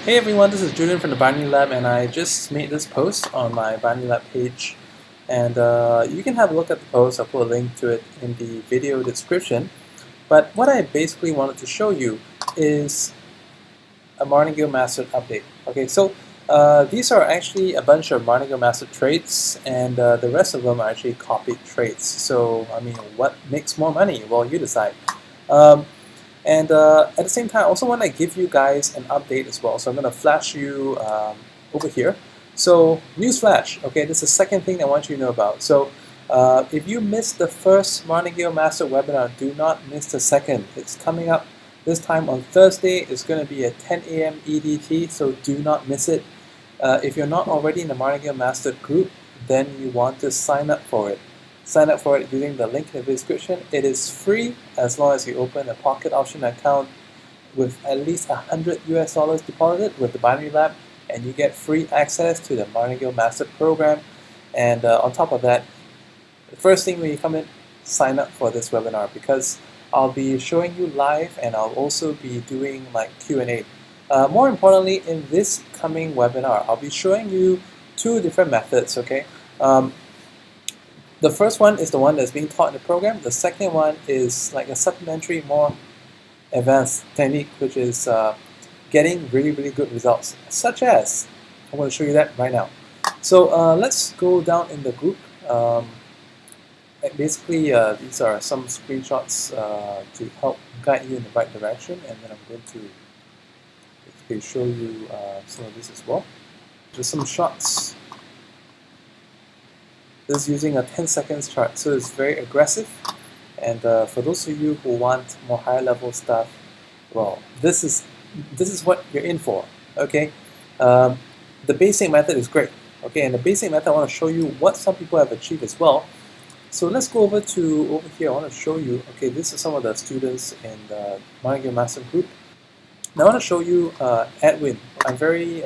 Hey everyone, this is Julian from the Binary Lab, and I just made this post on my Binary Lab page, and you can have a look at the post. I'll put a link to it in the video description. But what I basically wanted to show you is a Martingale Mastered update. Okay, so these are actually a bunch of Martingale Mastered traits, and the rest of them are actually copied traits. So, I mean, what makes more money? Well, you decide. Um, and at the same time, I also want to give you guys an update as well. So I'm going to flash you over here. So newsflash, okay, this is the second thing I want you to know about. So if you missed the first Martingale Master webinar, do not miss the second. It's coming up this time on Thursday. It's going to be at 10 a.m. EDT, so do not miss it. If you're not already in the Martingale Master group, then you want to sign up for it. Sign up for it using the link in the description. It is free as long as you open a pocket option account with at least $100 deposited with the Binary Lab, and you get free access to the Martingale Master program. And on top of that, the first thing when you come in, sign up for this webinar, because I'll be showing you live, and I'll also be doing like Q&A. More importantly, in this coming webinar, I'll be showing you two different methods. Okay. The first one is the one that's being taught in the program. The second one is like a supplementary, more advanced technique, which is getting really, really good results, such as, I'm going to show you that right now. So let's go down in the group. Basically, these are some screenshots to help guide you in the right direction, and then I'm going to basically show you some of this as well. Just some shots. This is using a 10 seconds chart, so it's very aggressive. And for those of you who want more higher level stuff, well, this is what you're in for. Okay, the basic method is great. Okay, and the basic method, I want to show you what some people have achieved as well. So let's go over here. I want to show you. Okay, this is some of the students in the Martingale Master group. Now I want to show you Edwin. I'm very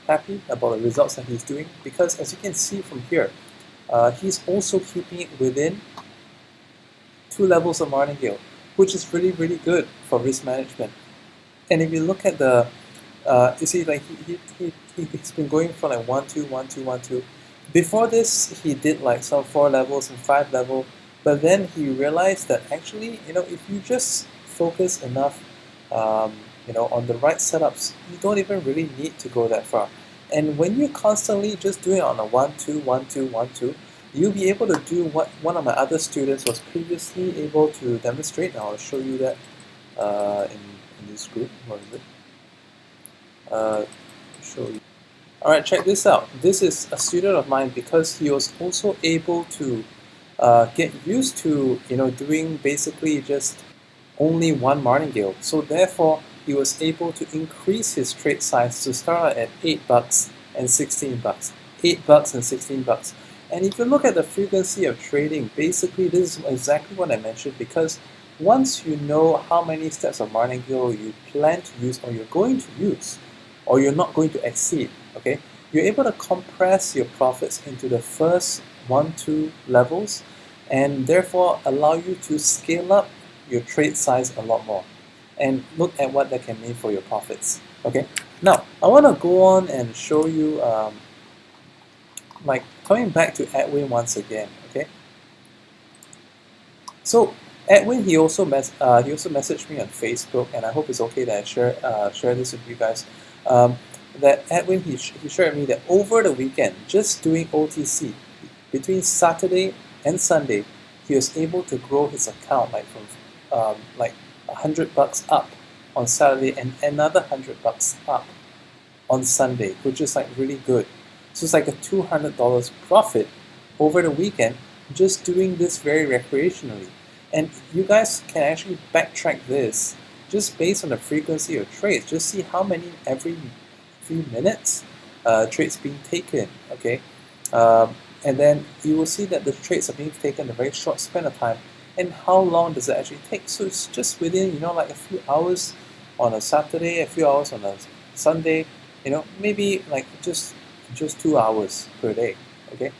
happy about the results that he's doing, because as you can see from here, he's also keeping it within 2 levels of Martingale, which is really, really good for risk management. And if you look at the, you see, like he's been going from like 1, 2, 1, 2, 1, 2. Before this, he did like some 4 levels and 5 level, but then he realized that actually, if you just focus enough, on the right setups, you don't even really need to go that far. And when you're constantly just doing it on a 1, 2, 1, 2, 1, 2, you'll be able to do what one of my other students was previously able to demonstrate. I'll show you that in this group. What is it? Show you. Alright, check this out. This is a student of mine, because he was also able to get used to doing basically just only one Martingale. So therefore, he was able to increase his trade size to start at $8 and $16. $8 and $16. And if you look at the frequency of trading, basically this is exactly what I mentioned, because once you know how many steps of Martingale you plan to use, or you're going to use, or you're not going to exceed, okay, you're able to compress your profits into the first 1, 2 levels, and therefore allow you to scale up your trade size a lot more. And look at what that can mean for your profits. Okay. Now I want to go on and show you, like coming back to Edwin once again. Okay. So Edwin, he also messaged me on Facebook, and I hope it's okay that I share this with you guys. That Edwin, he shared with me that over the weekend, just doing OTC between Saturday and Sunday, he was able to grow his account like from like $100 up on Saturday and another $100 up on Sunday, which is like really good. So it's like a $200 profit over the weekend, just doing this very recreationally. And you guys can actually backtrack this just based on the frequency of trades. Just see how many every few minutes trades being taken. Okay, and then you will see that the trades are being taken in a very short span of time. And how long does it actually take? So it's just within, like a few hours on a Saturday, a few hours on a Sunday, maybe like just 2 hours per day, okay?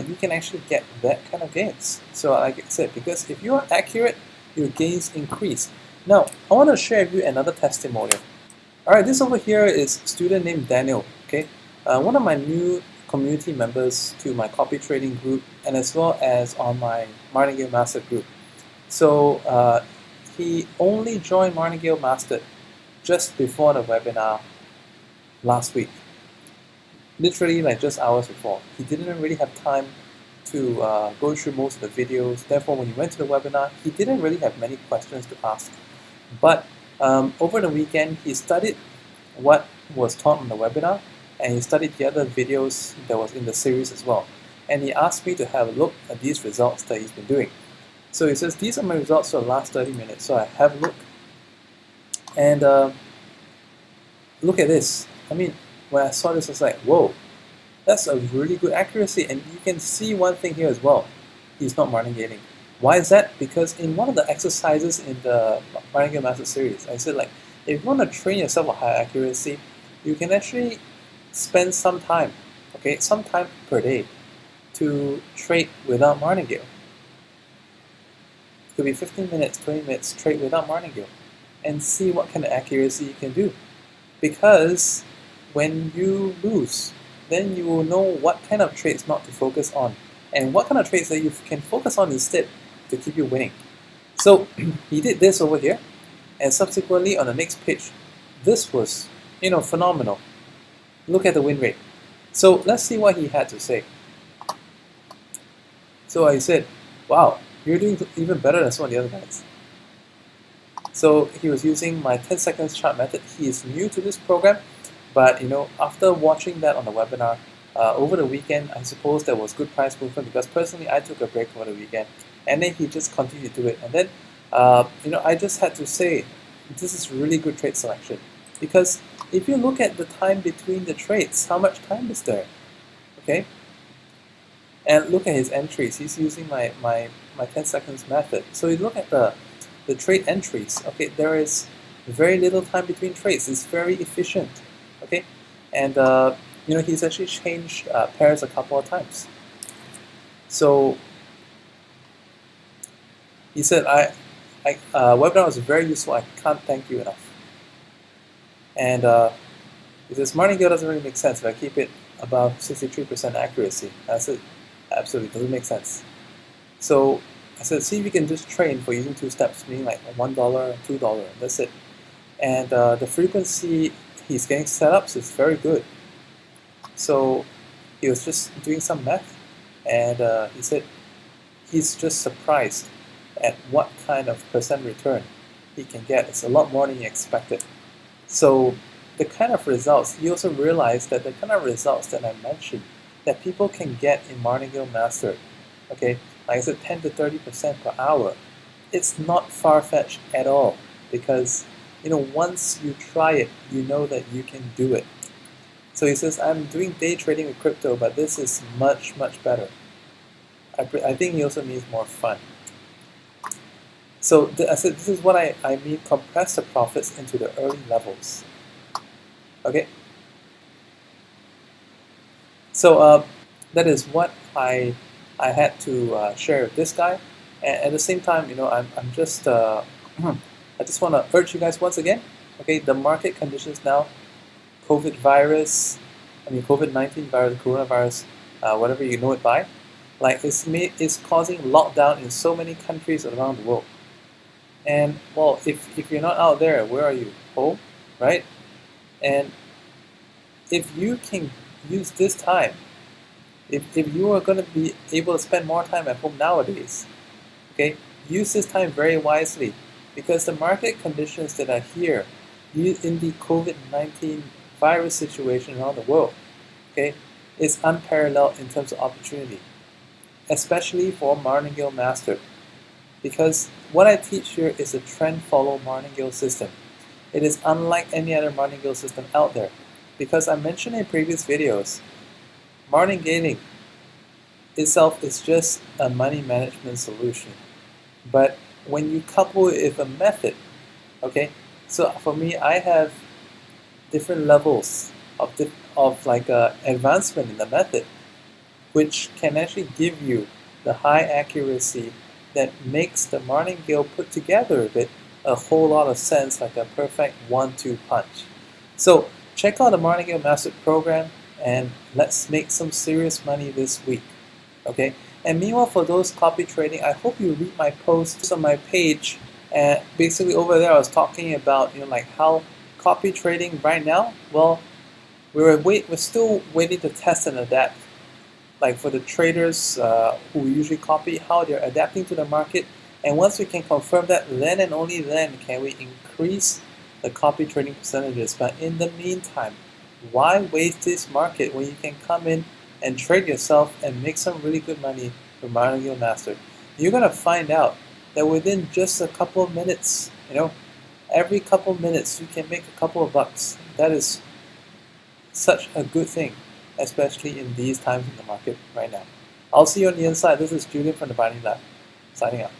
You can actually get that kind of gains. So like I said, because if you are accurate, your gains increase. Now, I want to share with you another testimonial. Alright, this over here is a student named Daniel. Okay, one of my new community members to my copy trading group, and as well as on my Martingale Master group. So he only joined Martingale Master just before the webinar last week. Literally like just hours before. He didn't really have time to go through most of the videos. Therefore, when he went to the webinar, he didn't really have many questions to ask. But over the weekend, he studied what was taught on the webinar, and he studied the other videos that was in the series as well. And he asked me to have a look at these results that he's been doing. So he says, these are my results for the last 30 minutes. So I have a look. And look at this. I mean, when I saw this, I was like, whoa, that's a really good accuracy. And you can see one thing here as well. He's not martingaling. Why is that? Because in one of the exercises in the Martingale Master series, I said, like, if you want to train yourself for high accuracy, you can actually spend some time, okay, some time per day to trade without martingale. It could be 15 minutes, 20 minutes, trade without martingale, and see what kind of accuracy you can do. Because when you lose, then you will know what kind of trades not to focus on, and what kind of trades that you can focus on instead to keep you winning. So he did this over here, and subsequently on the next page, this was, phenomenal. Look at the win rate. So let's see what he had to say. So I said, wow, you're doing even better than some of the other guys. So he was using my 10 seconds chart method. He is new to this program, but after watching that on the webinar over the weekend, I suppose there was good price movement, because personally I took a break over the weekend, and then he just continued to do it. And then I just had to say, this is really good trade selection, because if you look at the time between the trades, how much time is there? Okay, and look at his entries. He's using my 10 seconds method. So you look at the trade entries. Okay, there is very little time between trades. It's very efficient. Okay, and he's actually changed pairs a couple of times. So he said, webinar was very useful. I can't thank you enough. And he says, Martingale doesn't really make sense if I keep it above 63% accuracy. I said, absolutely, doesn't make sense. So I said, see if you can just train for using 2 steps, meaning like $1, $2, that's it. And the frequency he's getting set up is very good. So he was just doing some math, and he said he's just surprised at what kind of percent return he can get. It's a lot more than he expected. So the kind of results, he also realized that the kind of results that I mentioned that people can get in Martingale Master, okay, like I said, 10 to 30% per hour, it's not far-fetched at all, because once you try it, you know that you can do it. So he says, I'm doing day trading with crypto, but this is much, much better. I think he also means more fun. So I said, this is what I mean, compress the profits into the early levels. Okay? So that is what I had to share with this guy. And at the same time, I'm just, I just want to urge you guys once again, okay, the market conditions now, COVID-19 virus, coronavirus, whatever you know it by, like it's causing lockdown in so many countries around the world. And well, if you're not out there, where are you? Home, right? And if you can use this time, if you are going to be able to spend more time at home nowadays, okay, use this time very wisely, because the market conditions that are here in the COVID-19 virus situation around the world, okay, is unparalleled in terms of opportunity, especially for Martingale Master. Because what I teach here is a trend follow martingale system. It is unlike any other martingale system out there. Because I mentioned in previous videos, martingaling itself is just a money management solution. But when you couple it with a method, okay, so for me, I have different levels of like advancement in the method, which can actually give you the high accuracy that makes the martingale put together a whole lot of sense, like a perfect 1-2 punch. So check out the Martingale Master Program and let's make some serious money this week. Okay? And meanwhile, for those copy trading, I hope you read my posts on my page. And basically over there I was talking about like how copy trading right now, well, we're still waiting to test and adapt. Like for the traders who usually copy, how they're adapting to the market. And once we can confirm that, then and only then can we increase the copy trading percentages. But in the meantime, why waste this market when you can come in and trade yourself and make some really good money with Martingale Master? You're going to find out that within just a couple of minutes, every couple of minutes you can make a couple of bucks. That is such a good thing, especially in these times in the market right now. I'll see you on the inside. This is Julian from the Binding Lab, signing out.